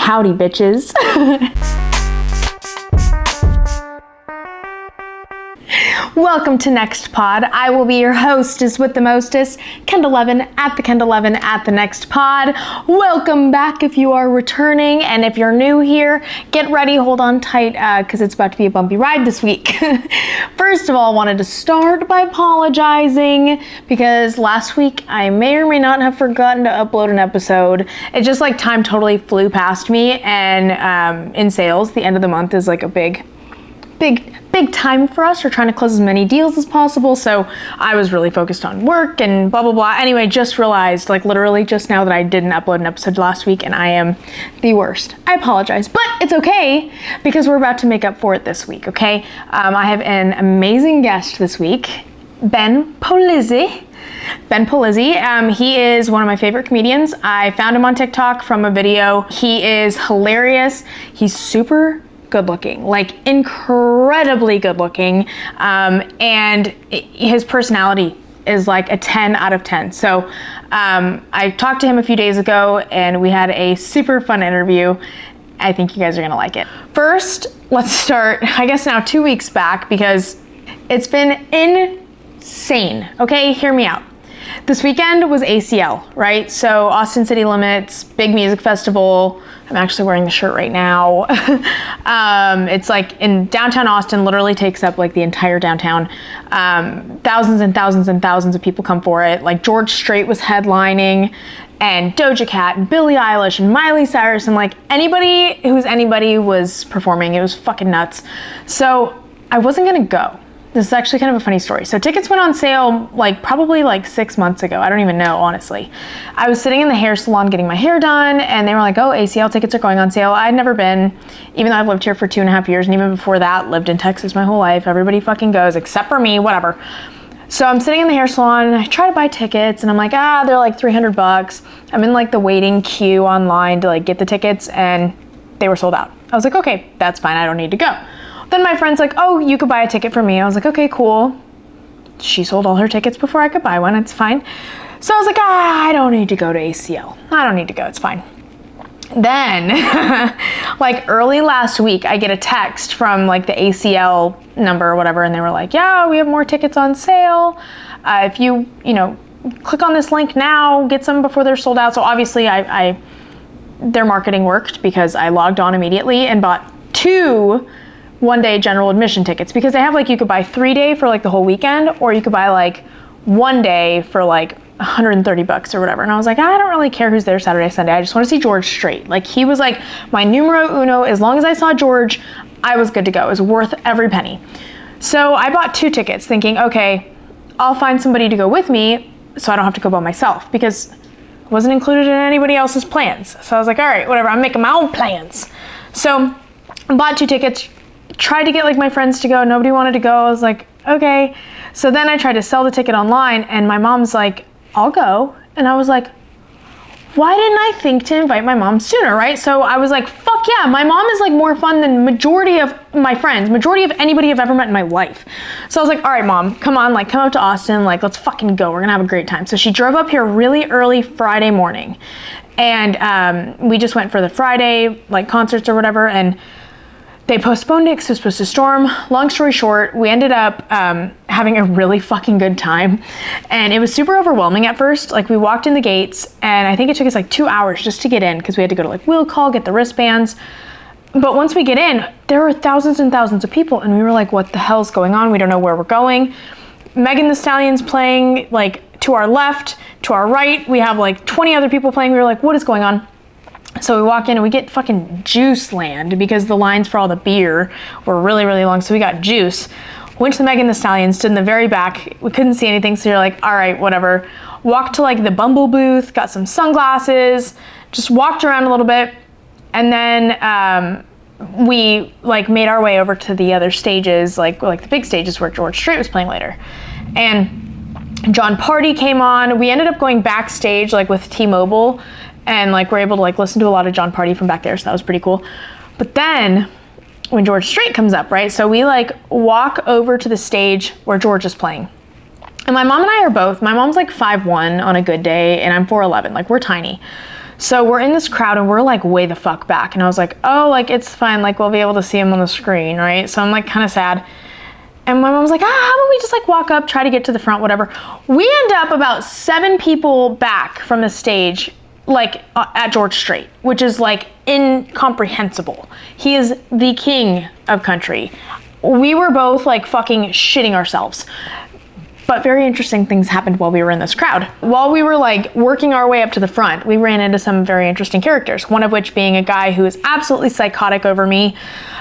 Howdy, bitches. Welcome to Next Pod. I will be your hostess with the mostest, Kendall 11 at the Kendall 11 at the Next Pod. Welcome back if you are returning, and if you're new here, get ready, hold on tight, because it's about to be a bumpy ride this week. First of all, I wanted to start by apologizing because last week I may or may not have forgotten to upload an episode. It just like time totally flew past me, and in sales, the end of the month is like a big time for us. We're trying to close as many deals as possible, so I was really focused on work and blah blah blah. Anyway, just realized like literally just now that I didn't upload an episode last week, and I am the worst. I apologize, but it's okay because we're about to make up for it this week, okay? I have an amazing guest this week, Ben Palizzi. Ben Palizzi, he is one of my favorite comedians. I found him on TikTok from a video. He is hilarious. He's super good looking, like incredibly good looking, and his personality is like a 10 out of 10. So I talked to him a few days ago and we had a super fun interview. I think you guys are gonna like it. First, let's start, I guess now 2 weeks back, because it's been insane. Okay, hear me out. This weekend was ACL, right? So Austin City Limits, big music festival. I'm actually wearing the shirt right now. It's like in downtown Austin, literally takes up like the entire downtown. Thousands and thousands and thousands of people come for it. Like George Strait was headlining, and Doja Cat and Billie Eilish and Miley Cyrus, and like anybody who's anybody was performing. It was fucking nuts. So I wasn't gonna go. This is actually kind of a funny story. So tickets went on sale like probably like 6 months ago. I don't even know, honestly. I was sitting in the hair salon getting my hair done, and they were like, oh, ACL tickets are going on sale. I'd never been, even though I've lived here for 2.5 years, and even before that, lived in Texas my whole life. Everybody fucking goes, except for me, whatever. So I'm sitting in the hair salon, and I try to buy tickets, and I'm like, they're like $300. I'm in like the waiting queue online to like get the tickets, and they were sold out. I was like, okay, that's fine, I don't need to go. Then my friend's like, oh, you could buy a ticket for me. I was like, okay, cool. She sold all her tickets before I could buy one. It's fine. So I was like, I don't need to go to ACL. I don't need to go. It's fine. Then, like early last week, I get a text from like the ACL number or whatever, and they were like, yeah, we have more tickets on sale. If you click on this link now, get some before they're sold out. So obviously their marketing worked because I logged on immediately and bought 2 one-day general admission tickets, because they have like, you could buy 3-day for like the whole weekend, or you could buy like 1 day for like $130 or whatever. And I was like, I don't really care who's there Saturday, Sunday. I just want to see George Strait. Like he was like my numero uno. As long as I saw George, I was good to go. It was worth every penny. So I bought 2 tickets thinking, okay, I'll find somebody to go with me so I don't have to go by myself, because it wasn't included in anybody else's plans. So I was like, all right, whatever, I'm making my own plans. So I bought 2 tickets, tried to get like my friends to go. Nobody wanted to go. I was like, okay. So then I tried to sell the ticket online, and my mom's like, I'll go. And I was like, why didn't I think to invite my mom sooner, right? So I was like, fuck yeah, my mom is like more fun than majority of my friends, majority of anybody I've ever met in my life. So I was like, all right, mom, come on, like come up to Austin, like let's fucking go. We're gonna have a great time. So she drove up here really early Friday morning, and we just went for the Friday like concerts or whatever, and they postponed it because it was supposed to storm. Long story short, we ended up having a really fucking good time. And it was super overwhelming at first. Like we walked in the gates, and I think it took us like 2 hours just to get in, because we had to go to like wheel call, get the wristbands. But once we get in, there were thousands and thousands of people, and we were like, what the hell's going on? We don't know where we're going. Megan Thee Stallion's playing like to our left, to our right. We have like 20 other people playing. We were like, what is going on? So we walk in and we get fucking juice land, because the lines for all the beer were really, really long. So we got juice. Went to the Megan Thee Stallion, stood in the very back. We couldn't see anything, so you're like, all right, whatever. Walked to like the Bumble booth, got some sunglasses, just walked around a little bit. And then we like made our way over to the other stages, like the big stages where George Strait was playing later. And John Party came on. We ended up going backstage like with T-Mobile, and like we're able to like listen to a lot of John Party from back there, so that was pretty cool. But then when George Strait comes up, right, so we like walk over to the stage where George is playing. And my mom and I are both, my mom's like 5'1" on a good day, and I'm 4'11", like we're tiny. So we're in this crowd and we're like way the fuck back. And I was like, oh, like it's fine. Like we'll be able to see him on the screen, right? So I'm like kind of sad. And my mom was like, how about we just like walk up, try to get to the front, whatever. We end up about 7 people back from the stage, like at George Strait, which is like incomprehensible. He is the king of country. We were both like fucking shitting ourselves. But very interesting things happened while we were in this crowd. While we were like working our way up to the front, we ran into some very interesting characters. One of which being a guy who is absolutely psychotic over me.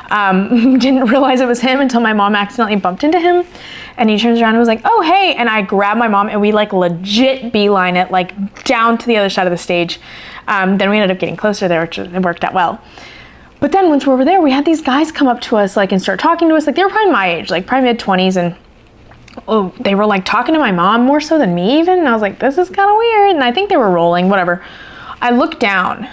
Didn't realize it was him until my mom accidentally bumped into him. And he turns around and was like, oh, hey. And I grabbed my mom and we like legit beeline it like down to the other side of the stage. Then we ended up getting closer there, which it worked out well. But then once we were over there, we had these guys come up to us like and start talking to us. Like they were probably my age, like probably mid-20s, and they were like talking to my mom more so than me even. And I was like, this is kind of weird. And I think they were rolling, whatever. I looked down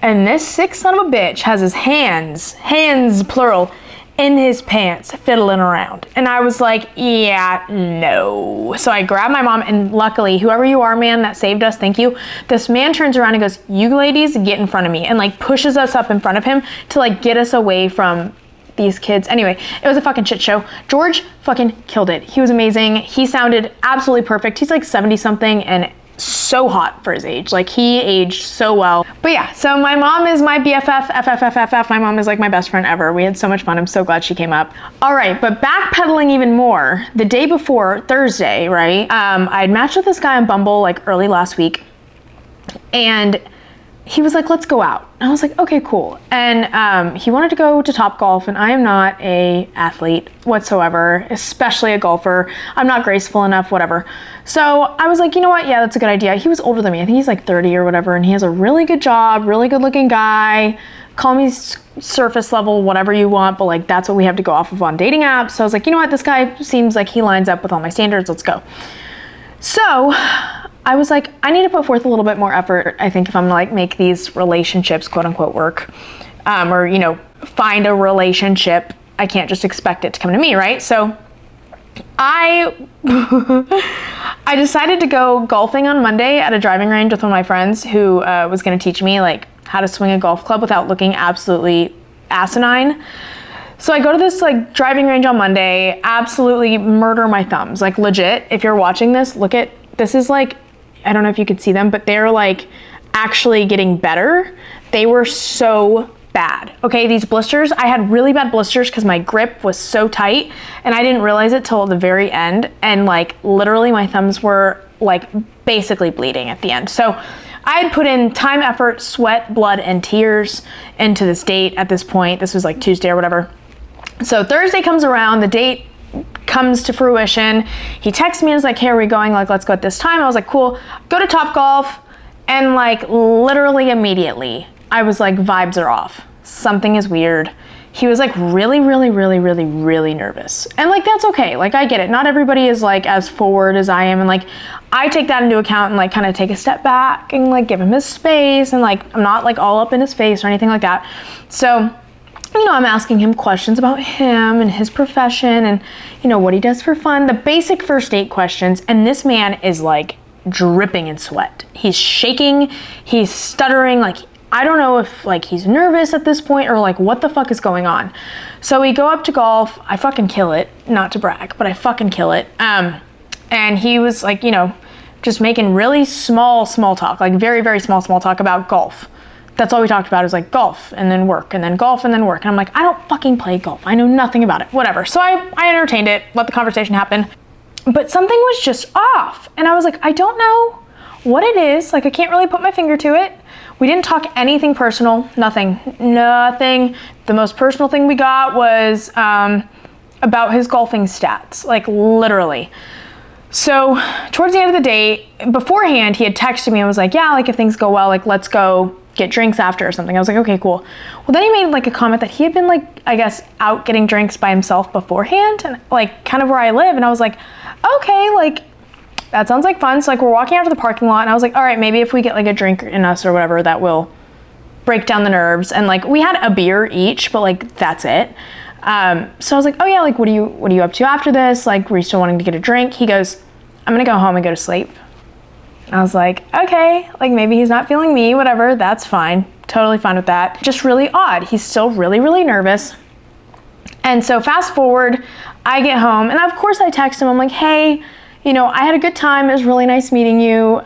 and this sick son of a bitch has his hands plural, in his pants fiddling around. And I was like, yeah, no. So I grabbed my mom, and luckily, whoever you are, man, that saved us, thank you. This man turns around and goes, you ladies get in front of me, and like pushes us up in front of him to like get us away from these kids. Anyway, it was a fucking shit show. George fucking killed it. He was amazing. He sounded absolutely perfect. He's like 70 something and so hot for his age. Like he aged so well. But yeah, so my mom is my BFF, FFFFF. My mom is like my best friend ever. We had so much fun. I'm so glad she came up. All right, but backpedaling even more, the day before, Thursday, right? I had matched with this guy on Bumble like early last week, and he was like, let's go out. And I was like, okay, cool. And he wanted to go to Topgolf, and I am not a athlete whatsoever, especially a golfer. I'm not graceful enough, whatever. So I was like, you know what? Yeah, that's a good idea. He was older than me. I think he's like 30 or whatever, and he has a really good job, really good looking guy. Call me surface level, whatever you want, but like that's what we have to go off of on dating apps. So I was like, you know what? This guy seems like he lines up with all my standards. Let's go. So I was like, I need to put forth a little bit more effort, I think, if I'm gonna like make these relationships quote unquote work, or, you know, find a relationship. I can't just expect it to come to me, right? So I decided to go golfing on Monday at a driving range with one of my friends who was gonna teach me like how to swing a golf club without looking absolutely asinine. So I go to this like driving range on Monday, absolutely murder my thumbs, like legit. If you're watching this, look at, this is like, I don't know if you could see them, but they're like actually getting better. They were so bad. Okay, these blisters, I had really bad blisters because my grip was so tight, and I didn't realize it till the very end. And like literally my thumbs were like basically bleeding at the end. So I had put in time, effort, sweat, blood, and tears into this date at this point. This was like Tuesday or whatever. So Thursday comes around, the date comes to fruition. He texts me and is like, hey, are we going? Like, let's go at this time. I was like, cool. Go to Topgolf. And like literally immediately, I was like, vibes are off. Something is weird. He was like really nervous. And like, that's okay. Like, I get it. Not everybody is like as forward as I am. And like, I take that into account and like kind of take a step back and like give him his space. And like, I'm not like all up in his face or anything like that. So, you know, I'm asking him questions about him and his profession and, you know, what he does for fun, the basic first date questions. And this man is like dripping in sweat. He's shaking, he's stuttering. Like, I don't know if like he's nervous at this point or like what the fuck is going on. So we go up to golf. I fucking kill it. Not to brag, but I fucking kill it. And he was like, you know, just making really small talk, like very small talk about golf. That's all we talked about, is like golf and then work and then golf and then work. And I'm like, I don't fucking play golf. I know nothing about it, whatever. So I entertained it, let the conversation happen. But something was just off. And I was like, I don't know what it is. Like, I can't really put my finger to it. We didn't talk anything personal, nothing. The most personal thing we got was about his golfing stats, like literally. So towards the end of the day, beforehand, he had texted me and was like, yeah, like if things go well, like let's go get drinks after or something. I was like, okay, cool. Well, then he made like a comment that he had been like, I guess, out getting drinks by himself beforehand, and like kind of where I live. And I was like, okay, like that sounds like fun. So like we're walking out to the parking lot, and I was like, all right, maybe if we get like a drink in us or whatever, that will break down the nerves. And like we had a beer each, but like that's it. So I was like, oh yeah, like what are you up to after this? Like, were you still wanting to get a drink? He goes, I'm gonna go home and go to sleep. I was like, okay, like maybe he's not feeling me, whatever, that's fine. Totally fine with that. Just really odd. He's still really, really nervous. And so fast forward, I get home, and of course I text him. I'm like, hey, you know, I had a good time. It was really nice meeting you.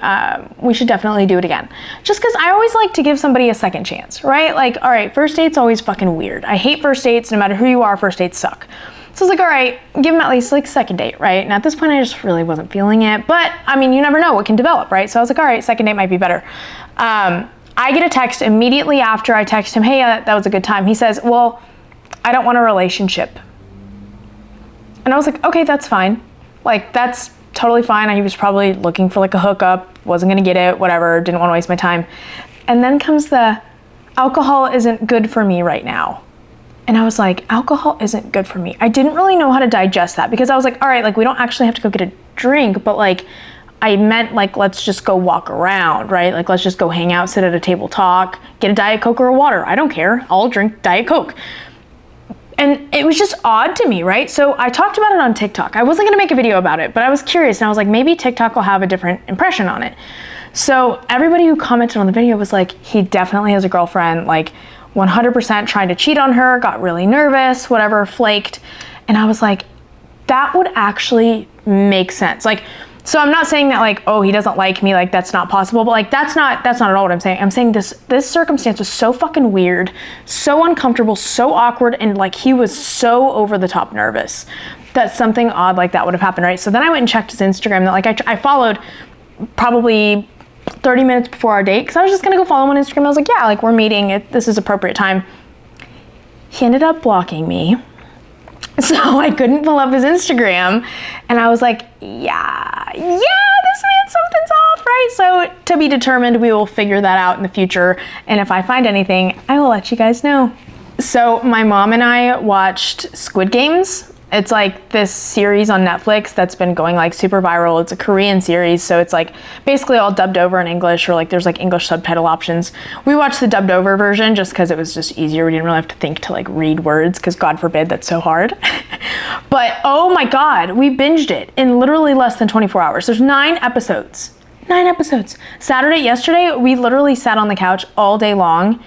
We should definitely do it again. Just because I always like to give somebody a second chance, right? Like, all right, first date's always fucking weird. I hate first dates. No matter who you are, first dates suck. So I was like, all right, give him at least like second date, right? And at this point, I just really wasn't feeling it. But I mean, you never know what can develop, right? So I was like, all right, second date might be better. I get a text immediately after I text him, hey, that was a good time. He says, well, I don't want a relationship. And I was like, okay, that's fine. Like, that's totally fine. He was probably looking for like a hookup, wasn't gonna get it, whatever, didn't want to waste my time. And then comes the alcohol isn't good for me right now. And I was like, alcohol isn't good for me. I didn't really know how to digest that because I was like, all right, like we don't actually have to go get a drink, but like I meant like, let's just go walk around, right? Like, let's just go hang out, sit at a table, talk, get a Diet Coke or a water. I don't care. I'll drink Diet Coke. And it was just odd to me, right? So I talked about it on TikTok. I wasn't gonna make a video about it, but I was curious and I was like, maybe TikTok will have a different impression on it. So everybody who commented on the video was like, he definitely has a girlfriend, like 100% trying to cheat on her, got really nervous, whatever, flaked. And I was like, that would actually make sense. Like, so I'm not saying that like, oh, he doesn't like me, like that's not possible, but like that's not at all what I'm saying. I'm saying this circumstance was so fucking weird, so uncomfortable, so awkward, and like he was so over the top nervous that something odd like that would have happened, right? So then I went and checked his Instagram that like I followed probably 30 minutes before our date because I was just gonna go follow him on Instagram. I was like, yeah, like we're meeting, this is appropriate time. He ended up blocking me. So I couldn't pull up his Instagram and I was like, yeah, this man, something's off, right? So to be determined, we will figure that out in the future. And if I find anything, I will let you guys know. So my mom and I watched Squid Games. It's like this series on Netflix that's been going like super viral. It's a Korean series, so it's like basically all dubbed over in English, or like there's like English subtitle options. We watched the dubbed over version just because it was just easier. We didn't really have to think to like read words because God forbid, that's so hard. But oh my God, we binged it in literally less than 24 hours. There's 9 episodes. 9 episodes. Yesterday, we literally sat on the couch all day long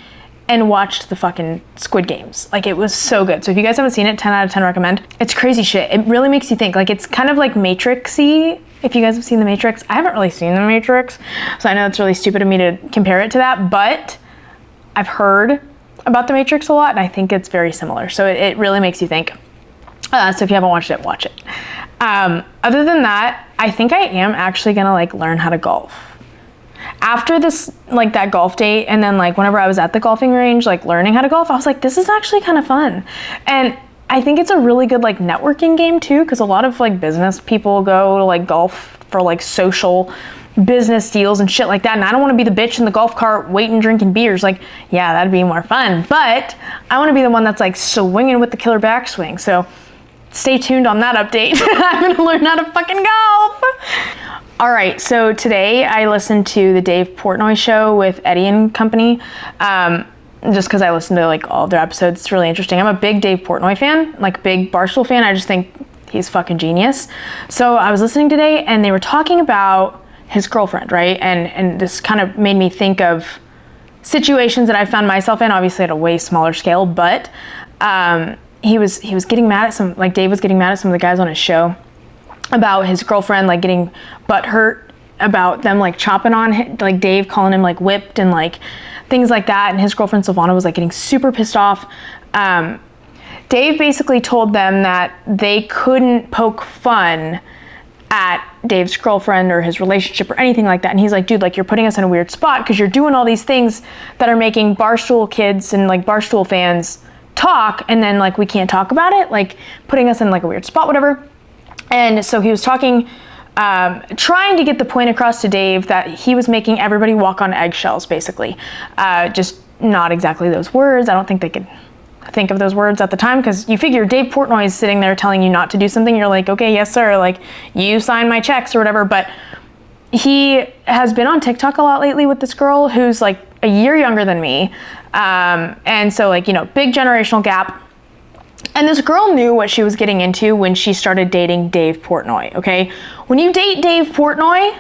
and watched the fucking Squid Games. Like, it was so good. So if you guys haven't seen it, 10 out of 10 recommend. It's crazy shit. It really makes you think. Like, it's kind of like Matrix-y. If you guys have seen The Matrix, I haven't really seen The Matrix, so I know it's really stupid of me to compare it to that, but I've heard about The Matrix a lot, and I think it's very similar. So it really makes you think. So if you haven't watched it, watch it. Other than that, I think I am actually gonna like learn how to golf. After this, like that golf date, and then like whenever I was at the golfing range, like learning how to golf, I was like, this is actually kind of fun. And I think it's a really good like networking game too, because a lot of like business people go to like golf for like social business deals and shit like that. And I don't want to be the bitch in the golf cart waiting, drinking beers. Like, yeah, that'd be more fun. But I want to be the one that's like swinging with the killer backswing. So stay tuned on that update. I'm going to learn how to fucking golf. All right, so today I listened to the Dave Portnoy show with Eddie and company, just because I listened to like all of their episodes. It's really interesting. I'm a big Dave Portnoy fan, like big Barstool fan. I just think he's fucking genius. So I was listening today and they were talking about his girlfriend, right? And this kind of made me think of situations that I found myself in, obviously at a way smaller scale, but he was getting mad at some, like Dave was getting mad at some of the guys on his show about his girlfriend like getting butthurt about them like chopping on him, like Dave calling him like whipped and like things like that, and his girlfriend Silvana was like getting super pissed off. Dave basically told them that they couldn't poke fun at Dave's girlfriend or his relationship or anything like that, and he's like, dude, like you're putting us in a weird spot because you're doing all these things that are making Barstool kids and like Barstool fans talk, and then like we can't talk about it, like putting us in like a weird spot, whatever. And so he was talking, trying to get the point across to Dave that he was making everybody walk on eggshells, basically. Just not exactly those words. I don't think they could think of those words at the time, because you figure Dave Portnoy is sitting there telling you not to do something. You're like, okay, yes, sir. Like, you sign my checks or whatever. But he has been on TikTok a lot lately with this girl who's like a year younger than me. And so like, you know, big generational gap. And this girl knew what she was getting into when she started dating Dave Portnoy, okay? When you date Dave Portnoy,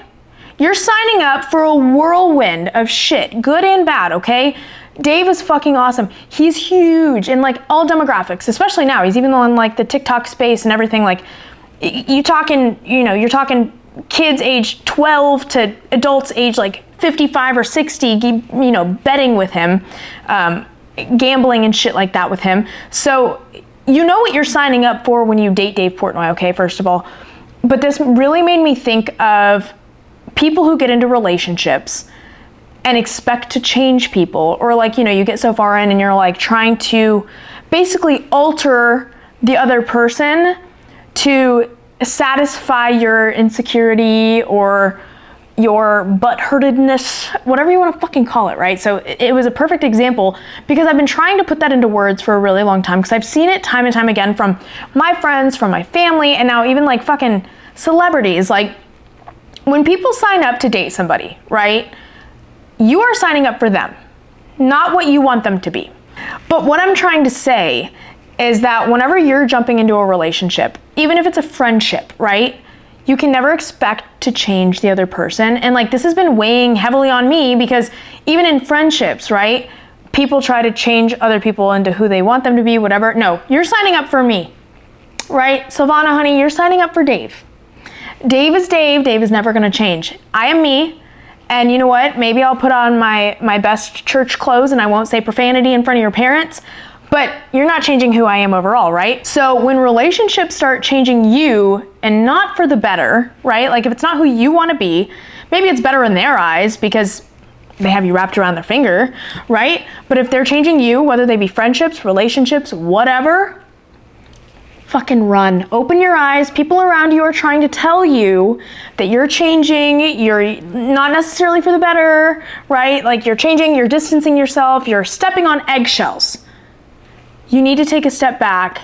You're signing up for a whirlwind of shit, good and bad, okay? Dave is fucking awesome. He's huge in like all demographics, especially now. He's even on like the TikTok space and everything. Like, you're talking kids age 12 to adults age like 55 or 60, betting with him, gambling and shit like that with him. So you know what you're signing up for when you date Dave Portnoy, okay, first of all. But this really made me think of people who get into relationships and expect to change people, or like, you get so far in and you're like trying to basically alter the other person to satisfy your insecurity or your butthurtedness, whatever you want to fucking call it, right? So it was a perfect example because I've been trying to put that into words for a really long time because I've seen it time and time again from my friends, from my family, and now even like fucking celebrities. Like, when people sign up to date somebody, right? You are signing up for them, not what you want them to be. But what I'm trying to say is that whenever you're jumping into a relationship, even if it's a friendship, right? You can never expect to change the other person. And like, this has been weighing heavily on me because even in friendships, right? People try to change other people into who they want them to be, whatever. No, you're signing up for me, right? Silvana, honey, you're signing up for Dave. Dave is Dave. Dave is never gonna change. I am me. And you know what? Maybe I'll put on my best church clothes and I won't say profanity in front of your parents, but you're not changing who I am overall, right? So when relationships start changing you and not for the better, right? Like if it's not who you want to be, maybe it's better in their eyes because they have you wrapped around their finger, right? But if they're changing you, whether they be friendships, relationships, whatever, fucking run. Open your eyes. People around you are trying to tell you that you're changing. You're not necessarily for the better, right? Like you're changing, you're distancing yourself, you're stepping on eggshells. You need to take a step back,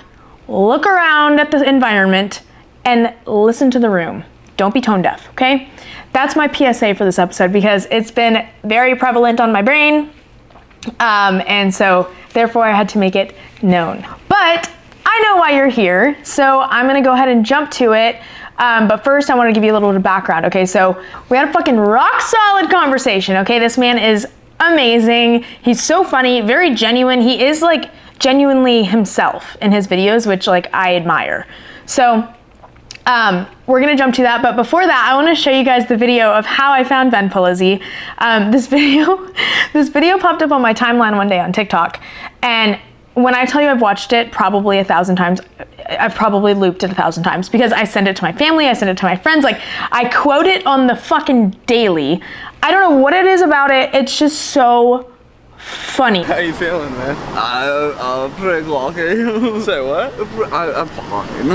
look around at the environment, and listen to the room. Don't be tone deaf, okay? That's my PSA for this episode because it's been very prevalent on my brain. And so therefore I had to make it known. But I know why you're here, so I'm gonna go ahead and jump to it. But first I wanna give you a little bit of background, okay? So we had a fucking rock solid conversation, okay? This man is amazing. He's so funny, very genuine. He is like genuinely himself in his videos, which like I admire. So we're gonna jump to that, but before that, I wanna show you guys the video of how I found Ben Palizzi. This video popped up on my timeline one day on TikTok, and when I tell you I've watched it probably 1,000 times, I've probably looped it 1,000 times because I send it to my family, I send it to my friends, like I quote it on the fucking daily. I don't know what it is about it, it's just so funny. How you feeling, man? I'm pretty lucky. Say what? I'm fine.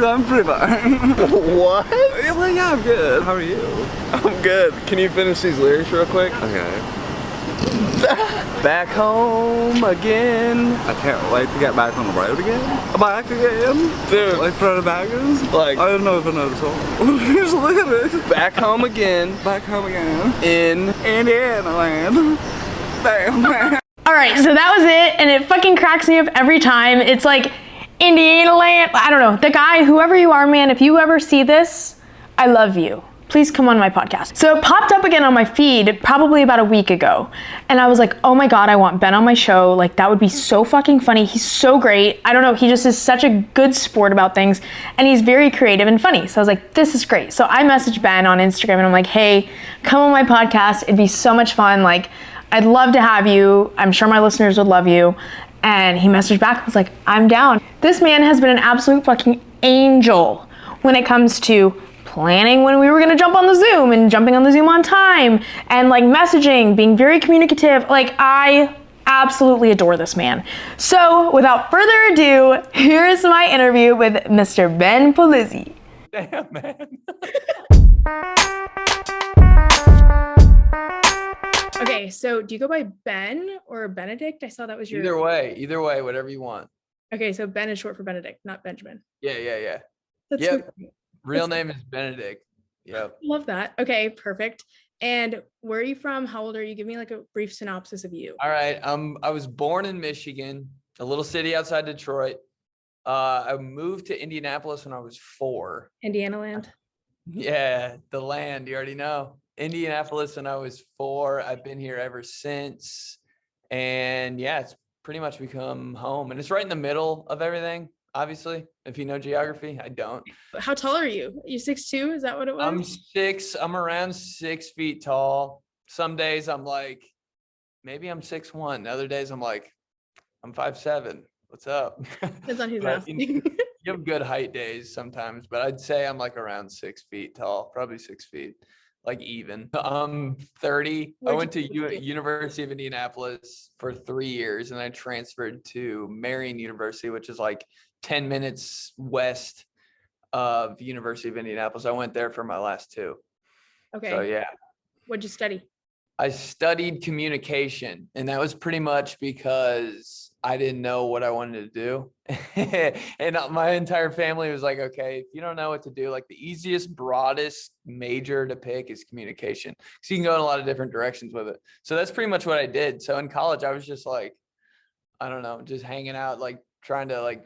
I'm pretty fine. What? Yeah, I'm good. How are you? I'm good. Can you finish these lyrics real quick? Okay. Back home again. I can't wait to get back on the road again. Back again. Dude. Like Fred Baggins. Like, I don't know if I know the song. Here's the lyrics. Back home again. Back home again. In Indiana land. All right, so that was it, and it fucking cracks me up every time. It's like Indiana land. I don't know. The guy, whoever you are, man, if you ever see this, I love you. Please come on my podcast. So it popped up again on my feed probably about a week ago. And I was like, oh my God, I want Ben on my show. Like that would be so fucking funny. He's so great. I don't know. He just is such a good sport about things. And he's very creative and funny. So I was like, this is great. So I messaged Ben on Instagram and I'm like, hey, come on my podcast. It'd be so much fun. Like, I'd love to have you. I'm sure my listeners would love you. And he messaged back and was like, I'm down. This man has been an absolute fucking angel when it comes to planning when we were gonna jump on the Zoom and jumping on the Zoom on time and like messaging, being very communicative. Like I absolutely adore this man. So without further ado, here's my interview with Mr. Ben Palizzi. Damn, man. Okay, so do you go by Ben or Benedict? I saw that was your... Either way, whatever you want. Okay, so Ben is short for Benedict, not Benjamin. Yeah. That's yep. so Real name is Benedict. Yep. Love that. Okay, perfect. And where are you from? How old are you? Give me like a brief synopsis of you. All right. I was born in Michigan, a little city outside Detroit. I moved to Indianapolis when I was 4. Indiana land. Yeah, the land, you already know. Indianapolis when I was 4. I've been here ever since. And yeah, it's pretty much become home. And it's right in the middle of everything, obviously. If you know geography, I don't. How tall are you? You 6'2"? Is that what it was? I'm around 6 feet tall. Some days I'm like, maybe I'm 6'1". Other days I'm like, I'm 5'7". What's up? Depends on who's But, asking. you have good height days sometimes, but I'd say I'm like around 6 feet tall, probably 6 feet, like even. I'm 30. I went to University of Indianapolis for 3 years, and I transferred to Marion University, which is like 10 minutes west of University of Indianapolis. I went there for my last 2. Okay. So yeah. What'd you study? I studied communication, and that was pretty much because I didn't know what I wanted to do. And my entire family was like, okay, if you don't know what to do, like the easiest, broadest major to pick is communication. So you can go in a lot of different directions with it. So that's pretty much what I did. So in college, I was just like, I don't know, just hanging out, like trying to like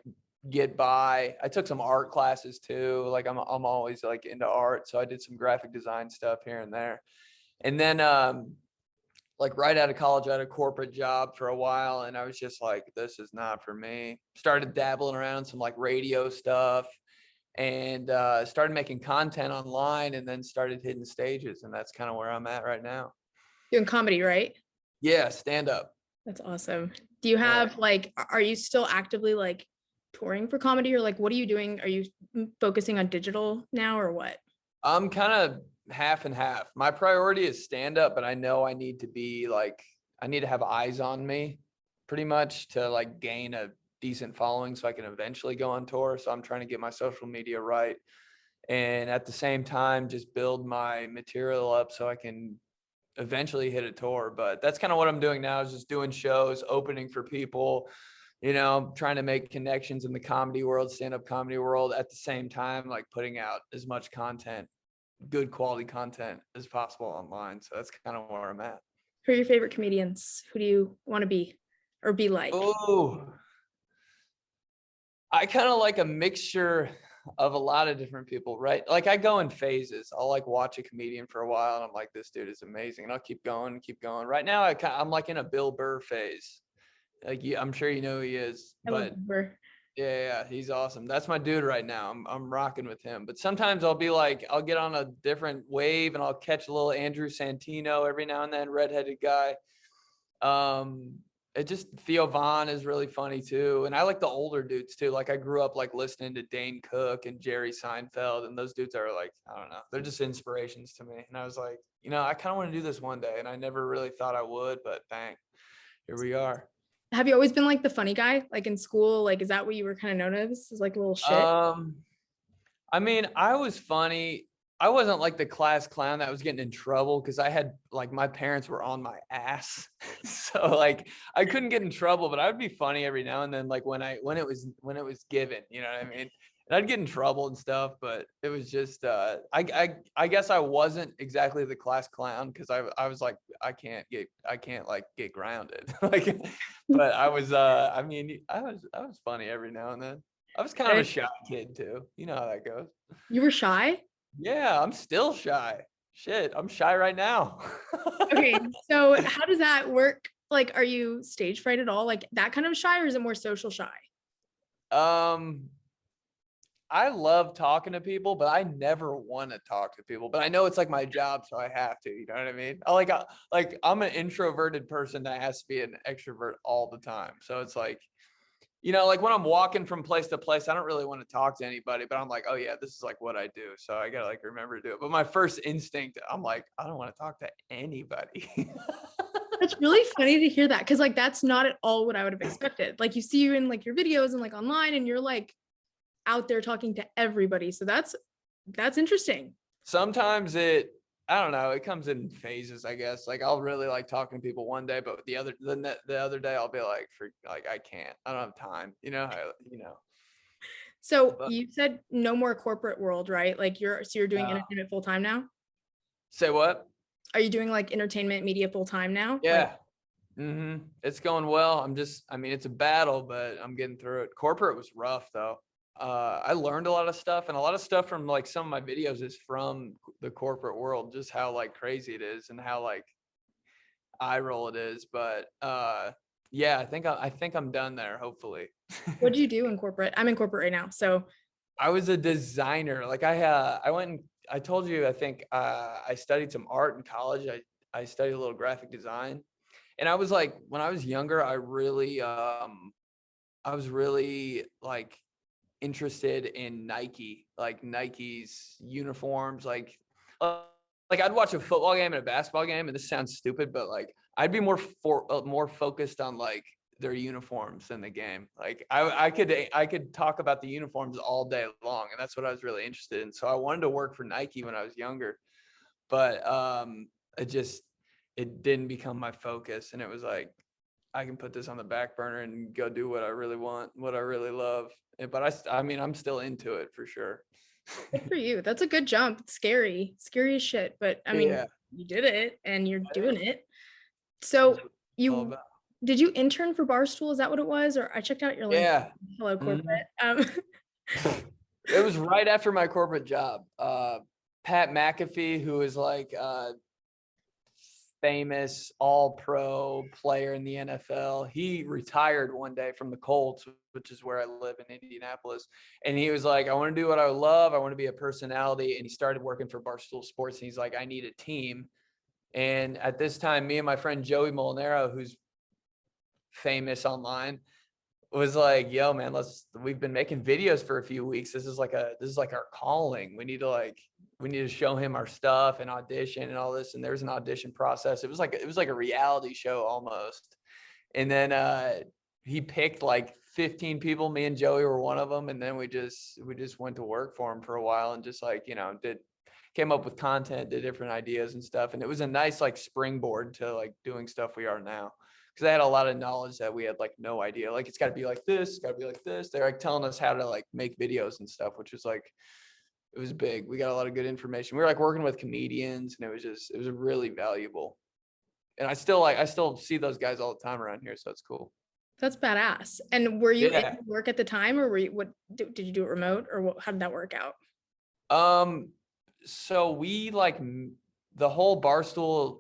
get by. I took some art classes too. Like I'm always like into art. So I did some graphic design stuff here and there. And then like right out of college, I had a corporate job for a while, and I was just like, this is not for me. Started dabbling around some like radio stuff, and started making content online, and then started hitting stages, and that's kind of where I'm at right now. Doing comedy, right? Yeah, stand up. That's awesome. Do you have like, are you still actively like touring for comedy, or like what are you doing? Are you focusing on digital now or what? I'm kind of half and half. My priority is stand up, but I know I need to be like, I need to have eyes on me pretty much to like gain a decent following so I can eventually go on tour. So I'm trying to get my social media right. And at the same time, just build my material up so I can eventually hit a tour. But that's kind of what I'm doing now, is just doing shows, opening for people, you know, trying to make connections in the comedy world, stand-up comedy world, at the same time, like putting out as much content, good quality content as possible online. So that's kind of where I'm at. Who are your favorite comedians? Who do you want to be or be like? Oh, I kind of like a mixture of a lot of different people, right? Like I go in phases. I'll like watch a comedian for a while and I'm like, this dude is amazing. And I'll keep going and keep going. Right now, I'm like in a Bill Burr phase. Like I'm sure you know who he is, but yeah, he's awesome. That's my dude right now. I'm rocking with him. But sometimes I'll be like, I'll get on a different wave and I'll catch a little Andrew Santino every now and then, redheaded guy. It just, Theo Von is really funny too. And I like the older dudes too. Like I grew up like listening to Dane Cook and Jerry Seinfeld, and those dudes are like, I don't know, they're just inspirations to me. And I was like, you know, I kind of want to do this one day. And I never really thought I would, but bang, here we are. Have you always been like the funny guy, like in school? Like, is that what you were kind of known as? Is like a little shit? I mean, I was funny. I wasn't like the class clown that was getting in trouble because I had like my parents were on my ass. So like I couldn't get in trouble, but I would be funny every now and then, like when it was given, you know what I mean? And I'd get in trouble and stuff, but it was just I guess I wasn't exactly the class clown because I was like I can't like get grounded. Like but I was I mean I was funny every now and then. I was kind of a shy kid too. You know how that goes. You were shy? Yeah, I'm still shy. Shit, I'm shy right now. Okay, so how does that work? Like, are you stage fright at all? Like that kind of shy, or is it more social shy? I love talking to people, but I never want to talk to people. But I know it's like my job, so I have to. You know what I mean? Like I'm an introverted person that has to be an extrovert all the time. So it's like, you know, like when I'm walking from place to place, I don't really want to talk to anybody, but I'm like, oh yeah, this is like what I do. So I gotta like remember to do it. But my first instinct, I'm like, I don't want to talk to anybody. That's really funny to hear that, because like that's not at all what I would have expected. Like you see you in like your videos and like online, and you're like out there talking to everybody. So that's interesting. Sometimes I don't know, it comes in phases, I guess. Like I'll really like talking to people one day, but the other day I'll be like, I can't. I don't have time. You know. So you said no more corporate world, right? Like you're doing entertainment full time now? Say what? Are you doing like entertainment media full time now? Yeah. It's going well. I mean, it's a battle, but I'm getting through it. Corporate was rough though. I learned a lot of stuff, and a lot of stuff from like some of my videos is from the corporate world, just how like crazy it is and how like eye roll it is. But yeah, I think I'm done there, hopefully. What do you do in corporate? I'm in corporate right now. So I was a designer. Like I went and I told you, I think I studied some art in college. I studied a little graphic design. And I was like, when I was younger, I was really like interested in Nike, like Nike's uniforms, like I'd watch a football game and a basketball game, and this sounds stupid, but like I'd be more focused on like their uniforms than the game. Like I could talk about the uniforms all day long, and that's what I was really interested in. So I wanted to work for Nike when I was younger, but it didn't become my focus, and it was like I can put this on the back burner and go do what I really want, what I really love. But I mean, I'm still into it for sure. good for you. That's a good jump. It's scary as shit. But I mean, Yeah. you did it and you're doing it. So you did you intern for Barstool? Is that what it was? Or I checked out your link. Yeah. Hello, corporate. It was right after my corporate job. Pat McAfee, who is like famous all-pro player in the NFL. He retired one day from the Colts, which is where I live in Indianapolis. And he was like, I want to do what I love. I want to be a personality. And he started working for Barstool Sports. And he's like, I need a team. And at this time, me and my friend Joey Molinaro, who's famous online, was like, yo, man, we've been making videos for a few weeks. This is like our calling. We need to show him our stuff and audition and all this. And there's an audition process. It was like a reality show almost. And then he picked like 15 people. Me and Joey were one of them. And then we just went to work for him for a while and just like, came up with content, did different ideas and stuff. And it was a nice like springboard to like doing stuff we are now. Because I had a lot of knowledge that we had like no idea. Like it's got to be like this, it's got to be like this. They're like telling us how to like make videos and stuff, which was like, it was big. We got a lot of good information. We were like working with comedians, and it was really valuable. And I still see those guys all the time around here, so it's cool. That's badass. And were you in work at the time, or did you do it remote, or how did that work out? So we like the whole Barstool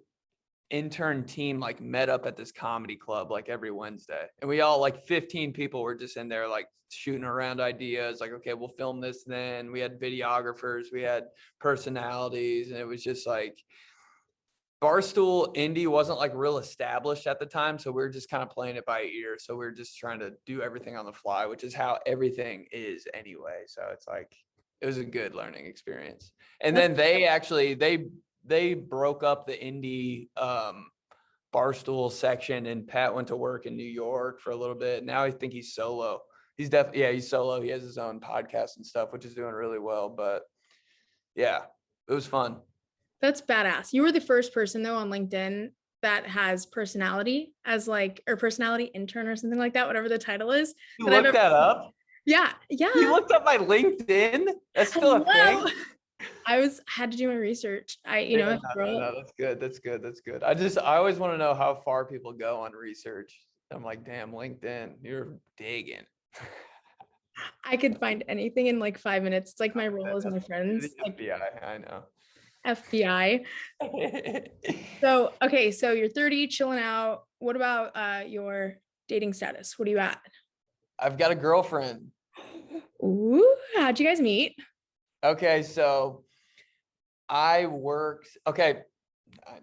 intern team like met up at this comedy club like every Wednesday, and we all like 15 people were just in there like shooting around ideas, like, okay, we'll film this. Then we had videographers, we had personalities, and it was just like Barstool Indie wasn't like real established at the time, so we were just kind of playing it by ear. So we were just trying to do everything on the fly, which is how everything is anyway. So it's like it was a good learning experience. And then they broke up the indie Barstool section, and Pat went to work in New York for a little bit. Now I think he's solo. He's solo. He has his own podcast and stuff, which is doing really well. But yeah, it was fun. That's badass. You were the first person though on LinkedIn that has personality as like, or personality intern or something like that, whatever the title is. You looked that up? Yeah. You looked up my LinkedIn? That's still a thing? I had to do my research. No, that's good. I always want to know how far people go on research. I'm like, damn, LinkedIn, you're digging. I could find anything in like 5 minutes. It's like my role as my friends. Like, FBI, I know. FBI. So, okay, so you're 30, chilling out. What about your dating status? What are you at? I've got a girlfriend. Ooh, how'd you guys meet? Okay, so okay.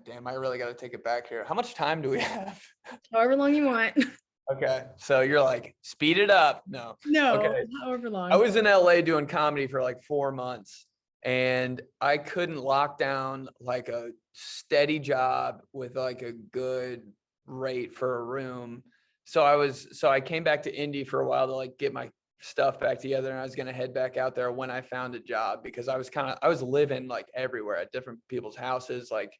Damn, I really got to take it back here. How much time do we have? However long you want. Okay, so you're like, speed it up. No, okay. However long. I was in LA doing comedy for like 4 months, and I couldn't lock down like a steady job with like a good rate for a room. So I came back to Indy for a while to like get my stuff back together, and I was going to head back out there when I found a job, because I was living like everywhere at different people's houses, like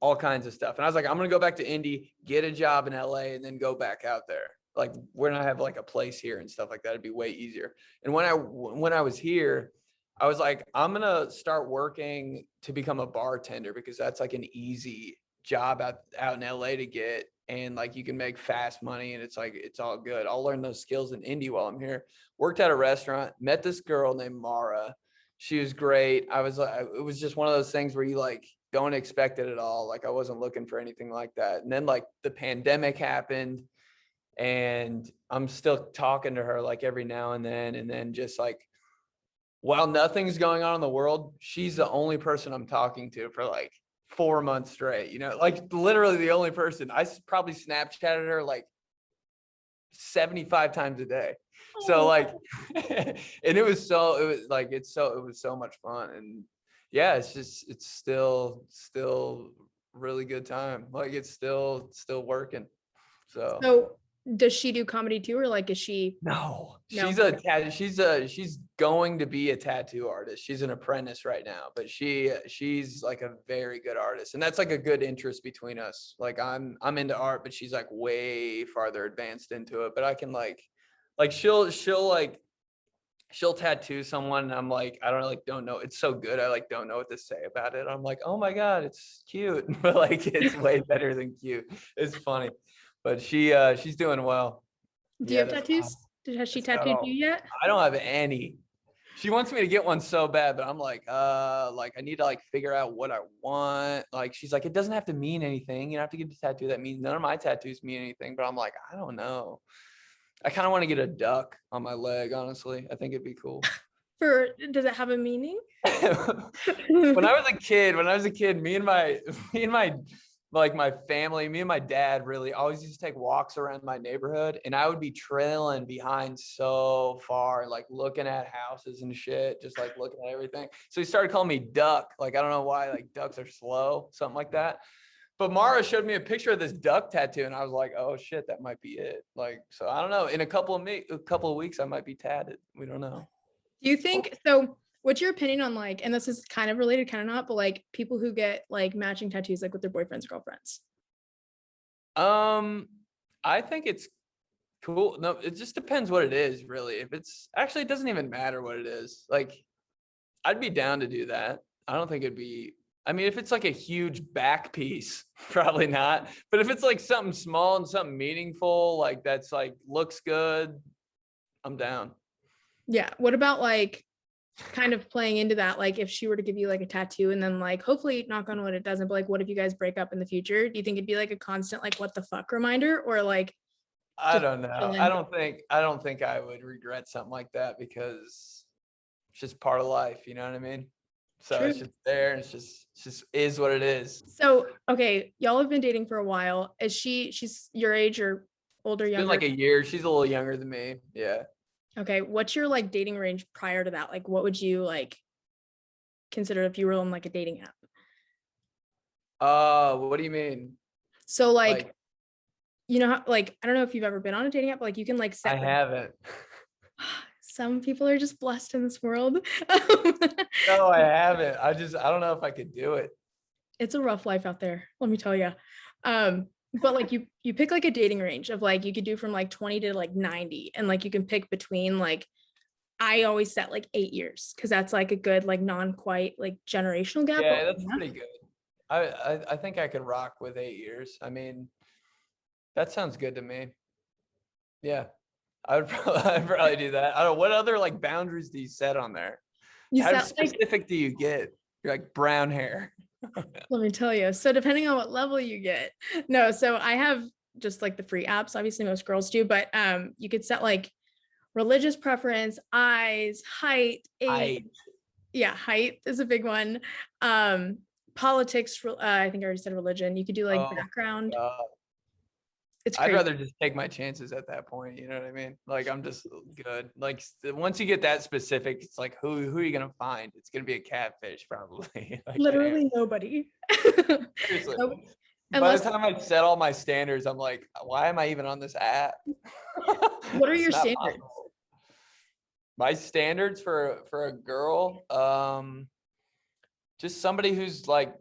all kinds of stuff. And I was like, I'm going to go back to Indy, get a job in LA, and then go back out there. Like when I have like a place here and stuff like that, it'd be way easier. And when I was here, I was like, I'm going to start working to become a bartender, because that's like an easy job out in LA to get. and like you can make fast money, and it's like it's all good. I'll learn those skills in Indy while I'm here. Worked at a restaurant, met this girl named Mara. She was great. I was like, it was just one of those things where you like don't expect it at all. Like I wasn't looking for anything like that. And then like the pandemic happened, and I'm still talking to her like every now and then just like, while nothing's going on in the world, she's the only person I'm talking to for like 4 months straight, you know, like literally the only person. Probably Snapchatted her like 75 times a day. So like, and it was so much fun. And yeah, it's still really good time. Like it's still working. So does she do comedy too, or like is she? No, No. she's going to be a tattoo artist. She's an apprentice right now, but she's like a very good artist. And that's like a good interest between us. Like I'm into art, but she's like way farther advanced into it. But I can like she'll tattoo someone, and I'm like, I don't know. It's so good. I like don't know what to say about it. I'm like, oh my God, it's cute. But like it's way better than cute. It's funny. But she's doing well. Do you have tattoos? Has she tattooed you yet? I don't have any. She wants me to get one so bad, but I'm like I need to like figure out what I want. Like she's like, it doesn't have to mean anything. You don't have to get a tattoo that means none of my tattoos mean anything. But I'm like, I don't know. I kind of want to get a duck on my leg, honestly. I think it'd be cool. Does it have a meaning? When I was a kid, me and my like my family, me and my dad really always used to take walks around my neighborhood, and I would be trailing behind so far, like looking at houses and shit, just like looking at everything. So he started calling me Duck. Like, I don't know why, like ducks are slow, something like that. But Mara showed me a picture of this duck tattoo, and I was like, oh shit, that might be it. Like, so I don't know. In a couple of weeks, I might be tatted. We don't know. Do you think so? What's your opinion on like, and this is kind of related, kind of not, but like people who get like matching tattoos like with their boyfriends, girlfriends? I think it's cool. No, it just depends what it is, really. If it's actually, it doesn't even matter what it is. Like, I'd be down to do that. I don't think it'd be, I mean, if it's like a huge back piece, probably not. But if it's like something small and something meaningful, like that's like looks good, I'm down. Yeah. What about like kind of playing into that? Like if she were to give you like a tattoo and then like, hopefully knock on wood, it doesn't, but like, what if you guys break up in the future? Do you think it'd be like a constant, like, what the fuck reminder, or like, I don't know. chilling? I don't think I would regret something like that, because it's just part of life. You know what I mean? So True. it's just there, and it's just is what it is. So, okay, y'all have been dating for a while. She's your age or older, It's younger? been like a year. She's a little younger than me. Yeah. Okay. What's your like dating range prior to that? Like, what would you like consider if you were on like a dating app? What do you mean? So like, you know, how, like, I don't know if you've ever been on a dating app, but like you can like set. I haven't. Some people are just blessed in this world. No, I haven't. I don't know if I could do it. It's a rough life out there, let me tell you. But like you pick like a dating range of like, you could do from like 20 to like 90. And like, you can pick between like, I always set like 8 years, because that's like a good, like non-quite like generational gap. Yeah, that's pretty good. I think I could rock with 8 years. I mean, that sounds good to me. Yeah, I'd probably do that. I don't know, what other like boundaries do you set on there? How specific do you get? You're like brown hair. Let me tell you. So depending on what level you get. No, so I have just like the free apps. Obviously most girls do, but you could set like religious preference, eyes, height, age. Yeah, height is a big one. Politics, I think I already said religion. You could do like background. It's crazy. I'd rather just take my chances at that point. You know what I mean? Like, I'm just good. Like, once you get that specific, it's like, who are you gonna find? It's gonna be a catfish, probably. Like, literally nobody. Seriously. Nope. By the time I set all my standards, I'm like, why am I even on this app? What are your It's not standards? possible. My standards for a girl, just somebody who's like,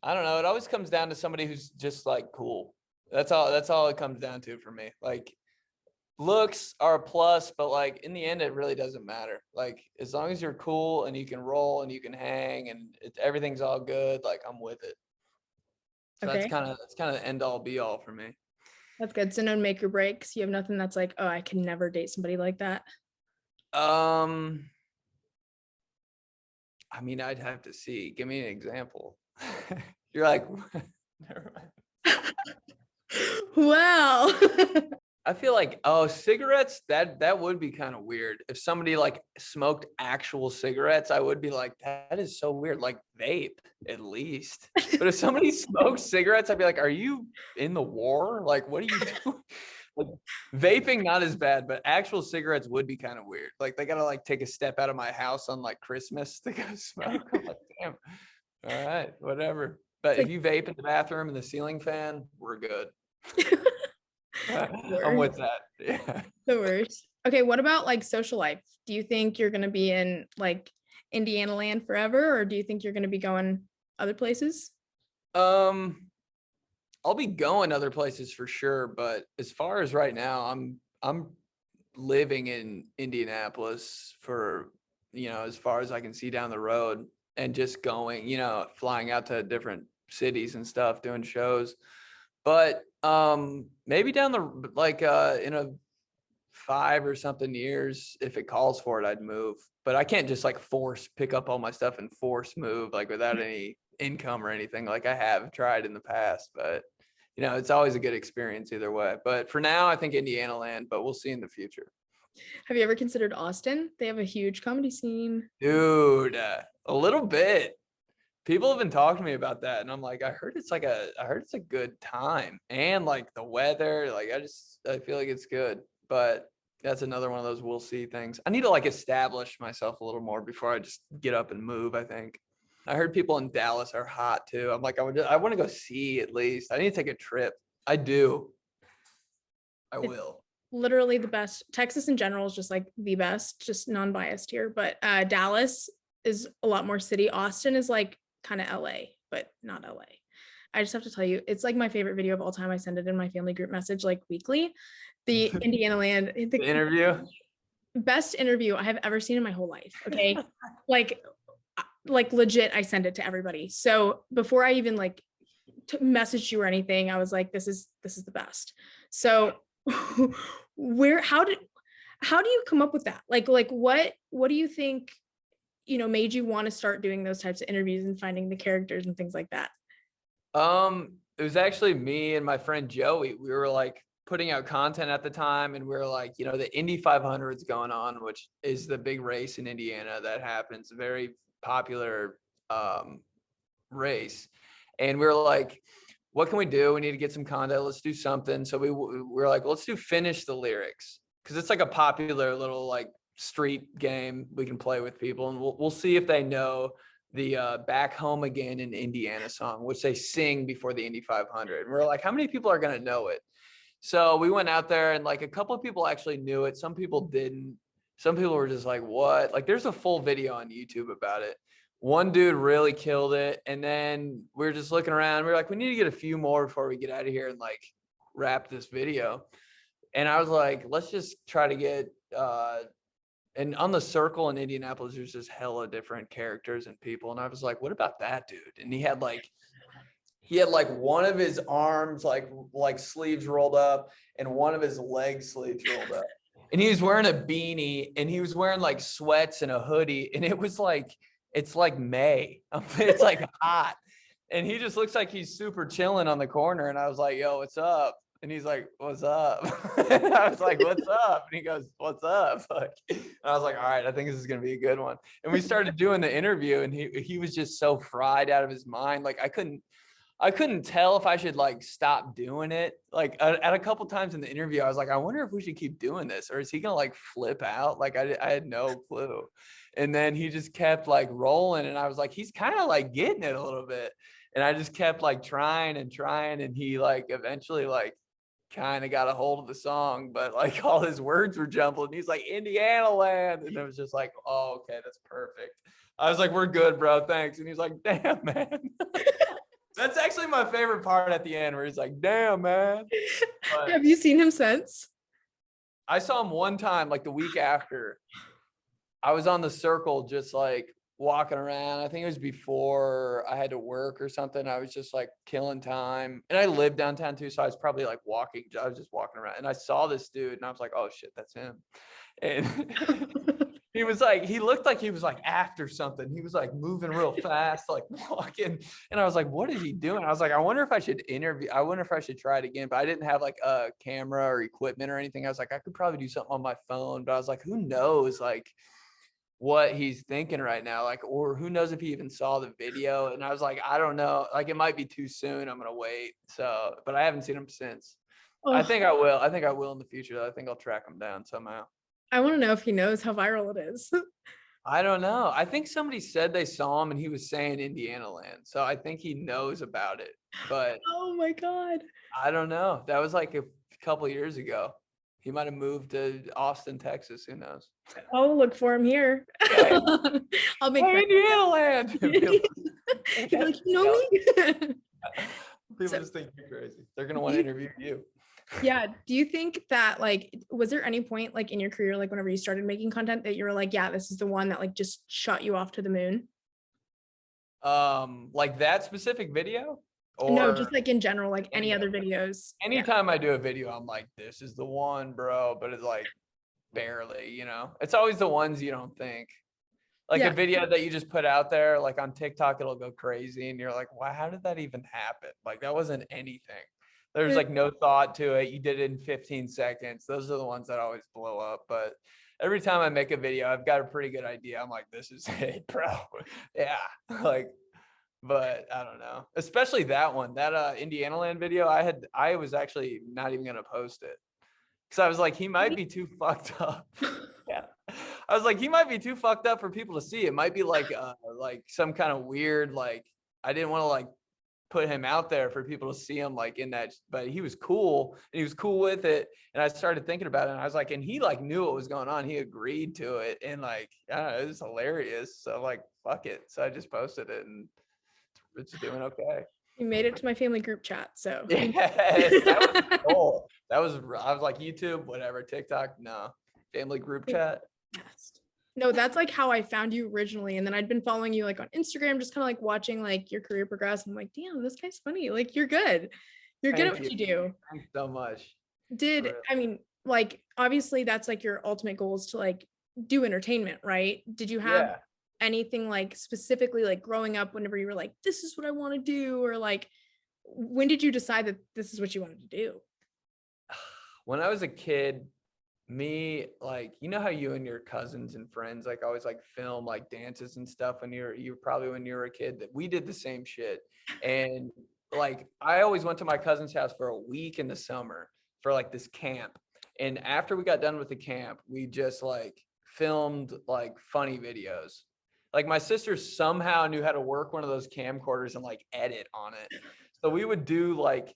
I don't know. It always comes down to somebody who's just like cool. That's all it comes down to for me. Like, looks are a plus, but like in the end, it really doesn't matter. Like, as long as you're cool and you can roll and you can hang and everything's all good, like I'm with it. So Okay. that's kind of the end all be all for me. That's good. So no make or breaks. You have nothing that's like, oh, I can never date somebody like that. I mean, I'd have to see. Give me an example. You're like, never mind. Wow. I feel like, oh, cigarettes, that would be kind of weird. If somebody like smoked actual cigarettes, I would be like, that is so weird. Like vape, at least. But if somebody smokes cigarettes, I'd be like, are you in the war? Like, what are you doing? Like, vaping, not as bad, but actual cigarettes would be kind of weird. Like they gotta like take a step out of my house on like Christmas to go smoke. I'm like, damn. All right, whatever. But if you vape in the bathroom and the ceiling fan, we're good. I'm with that. Yeah. The worst. Okay, what about like social life? Do you think you're gonna be in like Indiana land forever, or do you think you're gonna be going other places? I'll be going other places for sure, but as far as right now, I'm living in Indianapolis for, as far as I can see down the road, and just going, flying out to different cities and stuff, doing shows. But maybe down the in a 5 or something years, if it calls for it, I'd move. But I can't just like pick up all my stuff and force move like without any income or anything, like I have tried in the past. But it's always a good experience either way. But for now, I think Indiana land, but we'll see in the future. Have you ever considered Austin? They have a huge comedy scene. Dude, a little bit. People have been talking to me about that, and I'm like, I heard it's a good time, and like the weather, like I feel like it's good. But that's another one of those we'll see things. I need to like establish myself a little more before I just get up and move, I think. I heard people in Dallas are hot too. I'm like, I want to go see at least. I need to take a trip. I do. I will. Literally the best. Texas in general is just like the best, just non-biased here. But Dallas is a lot more city. Austin is like kind of LA, but not LA. I just have to tell you, it's like my favorite video of all time. I send it in my family group message like weekly. The Indiana land, the interview. Best interview I have ever seen in my whole life. Okay. like legit, I send it to everybody. So before I even like messaged you or anything, I was like, this is the best. So how do you come up with that? Like what do you think, made you want to start doing those types of interviews and finding the characters and things like that? It was actually me and my friend Joey. We were like putting out content at the time, and we were like, the Indy 500 is going on, which is the big race in Indiana that happens, very popular race. And we were like, what can we do? We need to get some content. Let's do something. So we were like, let's do finish the lyrics, because it's like a popular little like street game we can play with people, and we'll see if they know the Back Home Again in Indiana song, which they sing before the Indy 500. And we're like, how many people are going to know it? So we went out there, and like a couple of people actually knew it. Some people didn't. Some people were just like, what? Like there's a full video on YouTube about it. One dude really killed it. And then we were just looking around. We were like, we need to get a few more before we get out of here and like wrap this video. And I was like, let's just try to get, and on the circle in Indianapolis, there's just hella different characters and people. And I was like, what about that dude? And he had like one of his arms, like sleeves rolled up, and one of his leg sleeves rolled up. And he was wearing a beanie, and he was wearing like sweats and a hoodie. And it was like, it's like May. It's like hot. And he just looks like he's super chilling on the corner. And I was like, yo, what's up? And he's like, what's up? And I was like, what's up? And he goes, what's up? Like, and I was like, all right, I think this is going to be a good one. And we started doing the interview, and he was just so fried out of his mind. Like I couldn't tell if I should like stop doing it. Like at a couple times in the interview, I was like, I wonder if we should keep doing this, or is he going to like flip out? Like I had no clue. And then he just kept like rolling, and I was like, he's kind of like getting it a little bit. And I just kept like trying, and he like eventually like kind of got a hold of the song, but like all his words were jumbled, and he's like, Indiana land. And it was just like, oh, okay, that's perfect. I was like, we're good, bro, thanks. And he's like, damn, man. That's actually my favorite part at the end, where he's like, damn, man. But have you seen him since? I saw him one time, like the week after. I was on the circle just like walking around. I think it was before I had to work or something. I was just like killing time. And I lived downtown too. So I was probably like walking. I was just walking around and I saw this dude and I was like, oh shit, that's him. And he looked like he was like after something. He was like moving real fast, like walking. And I was like, what is he doing? I was like, I wonder if I should try it again. But I didn't have like a camera or equipment or anything. I was like, I could probably do something on my phone. But I was like, who knows? Like, what he's thinking right now, like, or who knows if he even saw the video. And I was like, I don't know, like it might be too soon, I'm gonna wait. So, but I haven't seen him since. I think I will in the future though. I think I'll track him down somehow. I want to know if he knows how viral it is. I don't know, I think somebody said they saw him and he was saying Indiana land, so I think he knows about it, but Oh my God. I don't know, that was like a couple years ago. He might have moved to Austin, Texas. Who knows? I'll look for him here. Okay. I'll make Indiana land. You're like, you know me? People just think you're crazy. They're gonna want to interview you. Yeah. Do you think that like, was there any point like in your career, like whenever you started making content that you were like, yeah, this is the one that like just shot you off to the moon? Like that specific video? Or no, just like in general, like any other videos. Anytime I do a video, I'm like, this is the one, bro. But it's like barely, you know, it's always the ones you don't think. Like a video that you just put out there, like on TikTok, it'll go crazy. And you're like, wow, how did that even happen? Like that wasn't anything. There's like no thought to it. You did it in 15 seconds. Those are the ones that always blow up. But every time I make a video, I've got a pretty good idea. I'm like, this is it, bro. Yeah. Like, but I don't know, especially that one, that Indiana land video. I was actually not even gonna post it because I was like, he might be too fucked up. Yeah, I was like, he might be too fucked up for people to see. It might be like some kind of weird, like I didn't want to like put him out there for people to see him like in that, but he was cool and he was cool with it. And I started thinking about it and I was like, and he like knew what was going on. He agreed to it and like, I don't know, it was hilarious. So like, fuck it. So I just posted it and it's doing okay. You made it to my family group chat, so yeah, that was cool. I was like YouTube, whatever, TikTok, no, family group chat. Yes. No, that's like how I found you originally, and then I'd been following you like on Instagram, just kind of like watching like your career progress. I'm like, damn, this guy's funny. Like you're good. You're good at what you do. Thanks so much. I mean, like obviously that's like your ultimate goal is to like do entertainment, right? Did you have anything like specifically like growing up whenever you were like, this is what I want to do, or like when did you decide that this is what you wanted to do? When I was a kid, me, like, you know how you and your cousins and friends like always like film like dances and stuff when you probably when you were a kid, that we did the same shit. And like I always went to my cousin's house for a week in the summer for like this camp. And after we got done with the camp, we just like filmed like funny videos. Like my sister somehow knew how to work one of those camcorders and like edit on it. So we would do like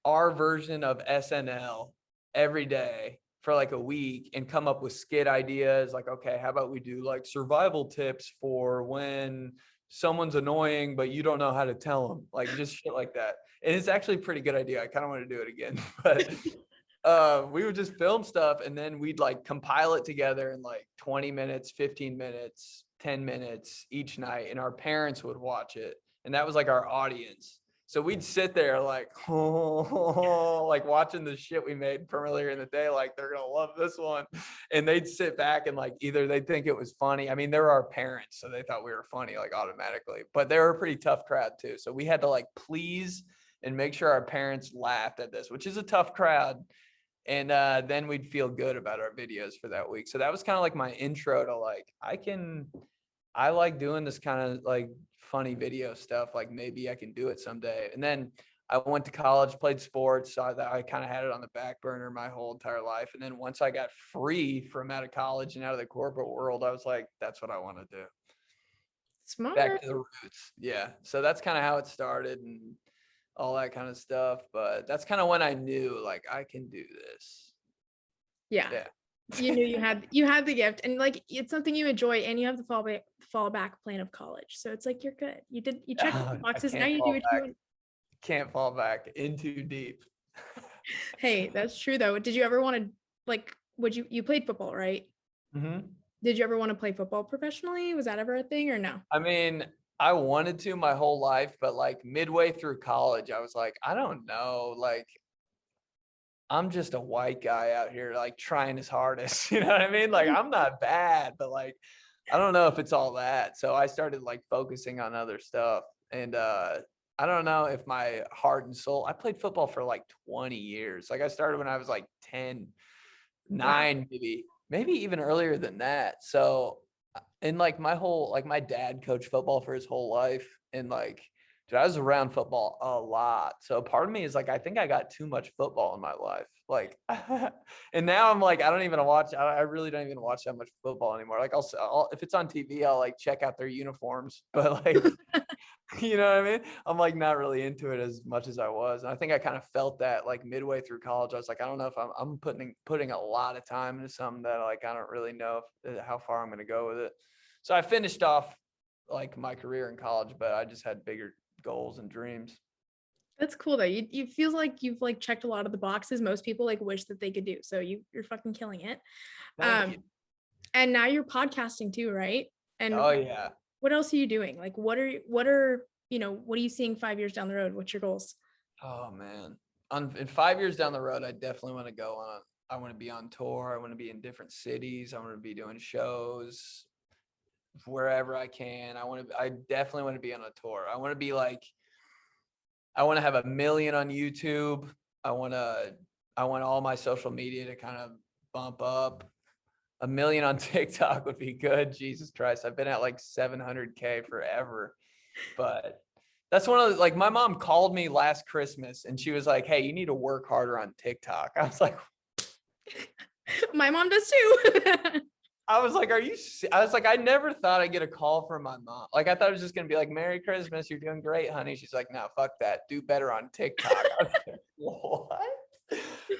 our version of SNL every day for like a week and come up with skit ideas. Like, okay, how about we do like survival tips for when someone's annoying, but you don't know how to tell them, like just shit like that. And it's actually a pretty good idea. I kind of want to do it again, but we would just film stuff and then we'd like compile it together in like 20 minutes, 15 minutes, 10 minutes each night. And our parents would watch it. And that was like our audience. So we'd sit there like, like watching the shit we made from earlier in the day. Like they're going to love this one. And they'd sit back and like, either they'd think it was funny. I mean, they're our parents, so they thought we were funny, like automatically, but they were a pretty tough crowd too. So we had to like please and make sure our parents laughed at this, which is a tough crowd. And then we'd feel good about our videos for that week. So that was kind of like my intro to like, I like doing this kind of like funny video stuff. Like maybe I can do it someday. And then I went to college, played sports. So I kind of had it on the back burner my whole entire life. And then once I got free from out of college and out of the corporate world, I was like, that's what I want to do. Smart. Back to the roots. Yeah. So that's kind of how it started and all that kind of stuff. But that's kind of when I knew like I can do this. Yeah. You knew you had the gift, and like it's something you enjoy, and you have the fallback plan of college. So it's like you're good. You checked the boxes. Now you do what you want. Can't fall back in too deep. Hey, that's true though. Did you ever want to like? You played football, right? Mm-hmm. Did you ever want to play football professionally? Was that ever a thing or no? I mean, I wanted to my whole life, but like midway through college, I was like, I don't know, like I'm just a white guy out here like trying his hardest. You know what I mean? Like I'm not bad, but like I don't know if it's all that. So I started like focusing on other stuff. And I don't know if my heart and soul, I played football for like 20 years. Like I started when I was like 10, Wow. 9, maybe even earlier than that. So and like my dad coached football for his whole life. And like, dude, I was around football a lot. So part of me is like, I think I got too much football in my life. Like, and now I'm like, I really don't even watch that much football anymore. Like I'll if it's on TV, I'll like check out their uniforms, but like, you know what I mean? I'm like not really into it as much as I was. And I think I kind of felt that like midway through college. I was like, I don't know if I'm putting a lot of time into something that like I don't really know how far I'm going to go with it. So I finished off like my career in college, but I just had bigger goals and dreams. That's cool though. You feel like you've like checked a lot of the boxes most people like wish that they could do. So you're fucking killing it. Thank you. And now you're podcasting too, right? And Oh yeah. what else are you doing? Like what are what are you seeing 5 years down the road? What's your goals? Oh man. In 5 years down the road, I definitely want to go on. I want to be on tour. I want to be in different cities. I want to be doing shows wherever I can. I definitely want to be on a tour. I want to be like, I want to have 1 million on YouTube. I want all my social media to kind of bump up. 1 million on TikTok would be good. Jesus Christ. I've been at like 700K forever, but that's one of the, like, my mom called me last Christmas and she was like, hey, you need to work harder on TikTok. I was like, My mom does too. I was like, I never thought I'd get a call from my mom. Like, I thought it was just going to be like, Merry Christmas. You're doing great, honey. She's like, no, fuck that. Do better on TikTok. I was like, what?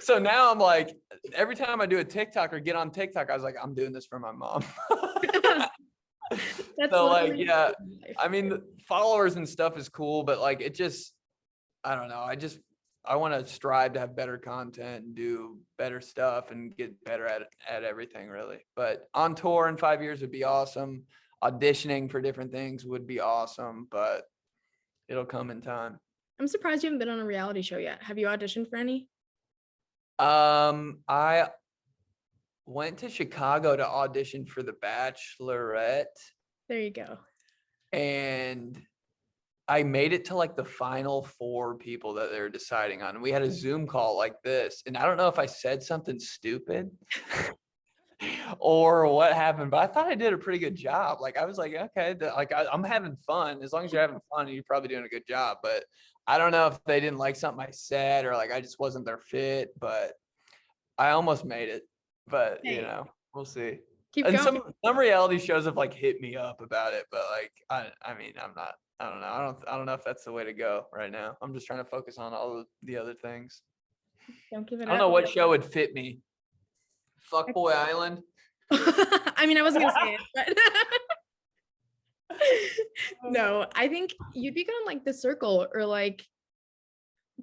So now I'm like, every time I do a TikTok or get on TikTok, I was like, I'm doing this for my mom. That's So like, literally yeah, life. I mean, the followers and stuff is cool, but like, it just, I don't know. I want to strive to have better content and do better stuff and get better at everything really. But on tour in 5 years would be awesome. Auditioning for different things would be awesome, but it'll come in time. I'm surprised you haven't been on a reality show yet. Have you auditioned for any? I went to Chicago to audition for The Bachelorette, There you go. and I made it to like the final 4 people that they were deciding on. And we had a Zoom call like this. And I don't know if I said something stupid or what happened, but I thought I did a pretty good job. Like, I was like, okay, I'm having fun. As long as you're having fun, you're probably doing a good job. But I don't know if they didn't like something I said or like I just wasn't their fit, but I almost made it. But, Hey. you know, we'll see. Keep And going. some reality shows have like hit me up about it, but like I mean, I don't know. I don't know if that's the way to go right now. I'm just trying to focus on all of the other things. Don't give it I don't up. know what show would fit me. Fuckboy Island. I mean, I wasn't gonna say it, but no, I think you'd be good on like The Circle or like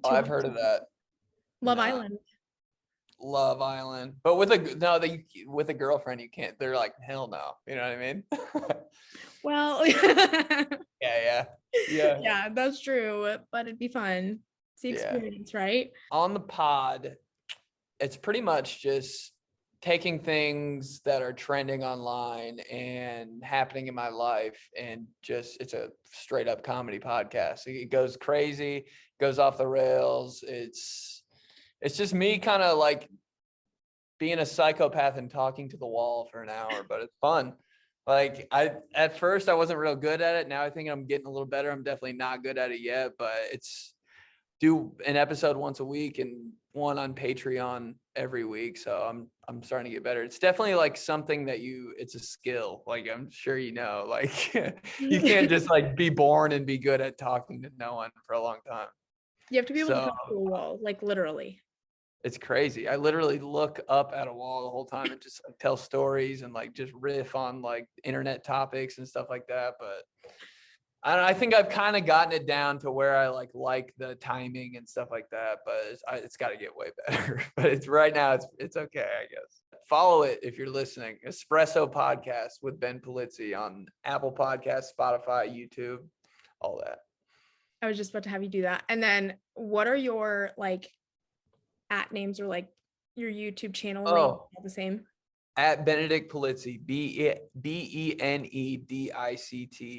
Oh, I've heard of that. Love No. Island. Love Island, but with a girlfriend, you can't. They're like, hell no. You know what I mean? Well, Yeah. yeah, that's true, but it'd be fun. It's the Yeah. experience, right? On the pod, it's pretty much just taking things that are trending online and happening in my life, and just it's a straight up comedy podcast. It goes crazy, goes off the rails. It's just me kind of like being a psychopath and talking to the wall for an hour, but it's fun. Like at first I wasn't real good at it. Now I think I'm getting a little better. I'm definitely not good at it yet, but it's do an episode once a week and one on Patreon every week. So I'm starting to get better. It's definitely like something that it's a skill. Like I'm sure you know, like you can't just like be born and be good at talking to no one for a long time. You have to be able to So talk to a wall, like literally. it's crazy. I literally look up at a wall the whole time and just like, tell stories and like just riff on like internet topics and stuff like that. But I think I've kind of gotten it down to where I like the timing and stuff like that. But it's got to get way better. But it's right now it's okay, I guess. follow it if you're listening. Espresso Podcast with Ben Palizzi on Apple Podcasts, Spotify, YouTube, all that. I was just about to have you do that. And then what are your like at names or like your YouTube channel names? All the same? At Benedict Polizzi, BENEDICT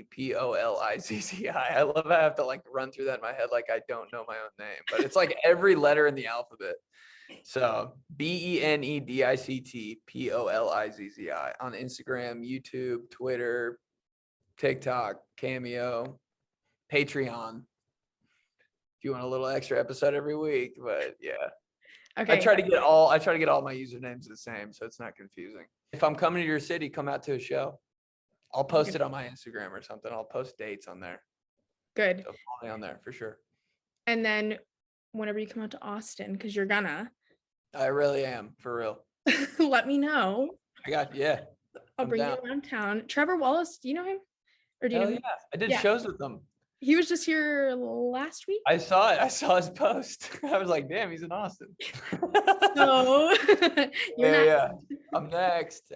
POLIZZI. I love how I have to like run through that in my head like I don't know my own name, but it's like every letter in the alphabet. So BENEDICT POLIZZI on Instagram, YouTube, Twitter, TikTok, Cameo, Patreon. If you want a little extra episode every week, but yeah. Okay. I try to get all my usernames the same, so it's not confusing. If I'm coming to your city, come out to a show. I'll post it on my Instagram or something. I'll post dates on there. Good. So follow me on there for sure. And then whenever you come out to Austin, because you're gonna. I really am, for real. Let me know. I'll bring you around town. Trevor Wallace, do you know him? Or do you know him? Yeah. I did shows with him. He was just here last week. I saw it. I saw his post. I was like, damn, he's in Austin. So yeah. I'm next.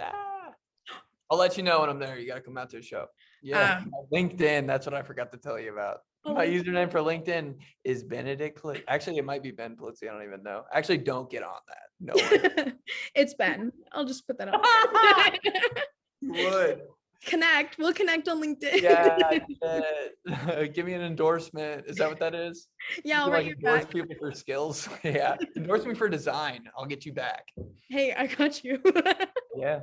I'll let you know when I'm there. You got to come out to a show. Yeah. LinkedIn. That's what I forgot to tell you about. My username for LinkedIn is Benedict. Actually, it might be Ben Palizzi. I don't even know. Actually, don't get on that. No way. It's Ben. I'll just put that on. You would. We'll connect on LinkedIn. Yeah. Give me an endorsement. Is that what that is? Yeah, I'll write you endorse back. people for skills. Yeah. Endorse me for design. I'll get you back. Hey, I got you. Yeah.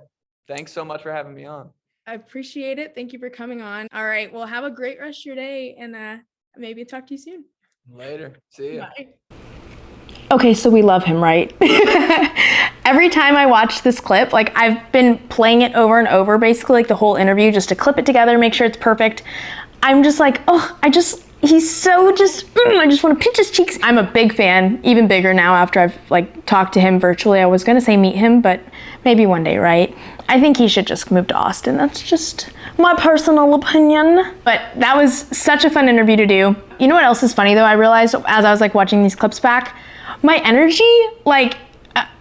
Thanks so much for having me on. I appreciate it. Thank you for coming on. All right. Well, have a great rest of your day and maybe talk to you soon. Later. See ya. Bye. Okay, so we love him, right? Every time I watch this clip, like I've been playing it over and over, basically like the whole interview, just to clip it together, make sure it's perfect. I'm just like, I just want to pinch his cheeks. I'm a big fan, even bigger now after I've like talked to him virtually. I was gonna say meet him, but maybe one day, right? I think he should just move to Austin. That's just my personal opinion. But that was such a fun interview to do. You know what else is funny though? I realized as I was like watching these clips back, my energy, like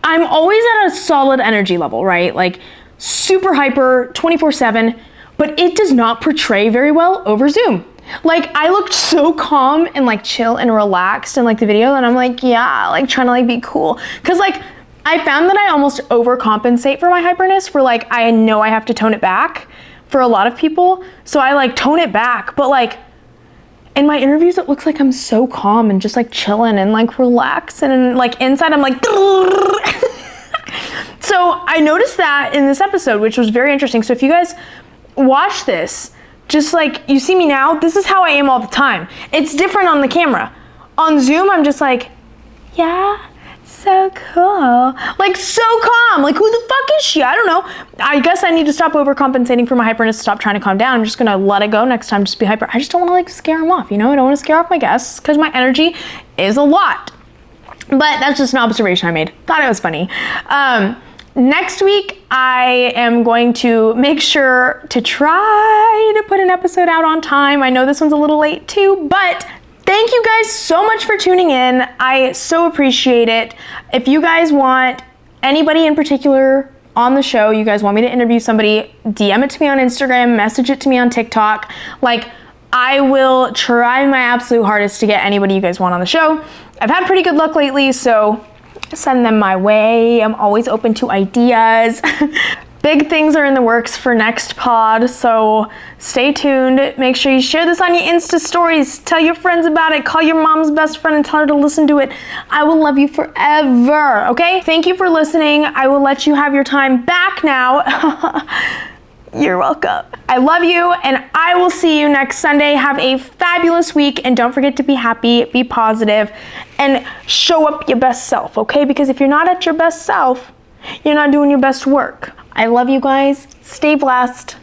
I'm always at a solid energy level, right? Like super hyper 24/7, but it does not portray very well over Zoom. Like I looked so calm and like chill and relaxed in like the video, and I'm like, yeah, like trying to like be cool. Cause like I found that I almost overcompensate for my hyperness, where like I know I have to tone it back for a lot of people. So I like tone it back, but like in my interviews, it looks like I'm so calm and just like chilling and like relaxed, and like inside I'm like, so I noticed that in this episode, which was very interesting. So if you guys watch this, just like you see me now, this is how I am all the time. It's different on the camera. On Zoom, I'm just like, yeah, so cool. Like so calm. Like who the fuck is she? I don't know. I guess I need to stop overcompensating for my hyperness, stop trying to calm down. I'm just gonna let it go next time, just be hyper. I just don't wanna like scare them off, you know? I don't wanna scare off my guests because my energy is a lot. But that's just an observation I made. Thought it was funny. Next week, I am going to make sure to try to put an episode out on time. I know this one's a little late too, but thank you guys so much for tuning in. I so appreciate it. If you guys want anybody in particular on the show, you guys want me to interview somebody, DM it to me on Instagram, message it to me on TikTok. Like, I will try my absolute hardest to get anybody you guys want on the show. I've had pretty good luck lately, so send them my way. I'm always open to ideas. Big things are in the works for next pod, so stay tuned. Make sure you share this on your Insta stories. Tell your friends about it. Call your mom's best friend and tell her to listen to it. I will love you forever, okay? Thank you for listening. I will let you have your time back now. You're welcome. I love you, and I will see you next Sunday. Have a fabulous week, and don't forget to be happy, be positive, and show up your best self, okay? Because if you're not at your best self, you're not doing your best work. I love you guys. Stay blessed.